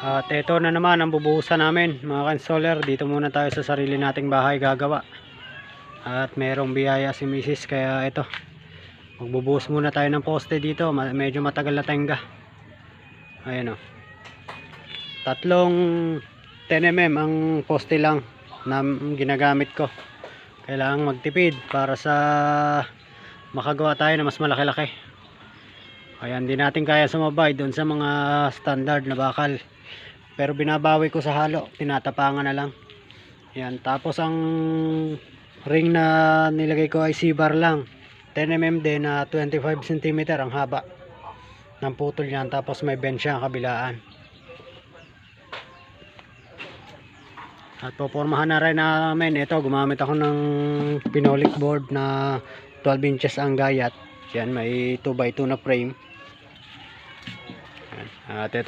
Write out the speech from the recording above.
At ito na naman ang bubuhusan namin mga ka-installer. Dito muna tayo sa sarili nating bahay gagawa. At merong biyaya si Mrs. kaya ito, magbubuhos muna tayo ng poste dito. Medyo matagal na tenga. Ayan o, 3 10mm ang poste lang na ginagamit ko. Kailangan magtipid para sa makagawa tayo na mas malaki-laki. Ayan, di natin kaya sumabay doon sa mga standard na bakal, pero binabawi ko sa halo, tinatapangan na lang. Ayan, tapos ang ring na nilagay ko ay C-bar lang, 10mm din na 25 cm ang haba ng putol niyan. Tapos may bench siya ang kabilaan. At popormahan na rin namin ito. Gumamit ako ng pinolik board na 12 inches ang gayat. Yan, may 2x2 na frame. At ito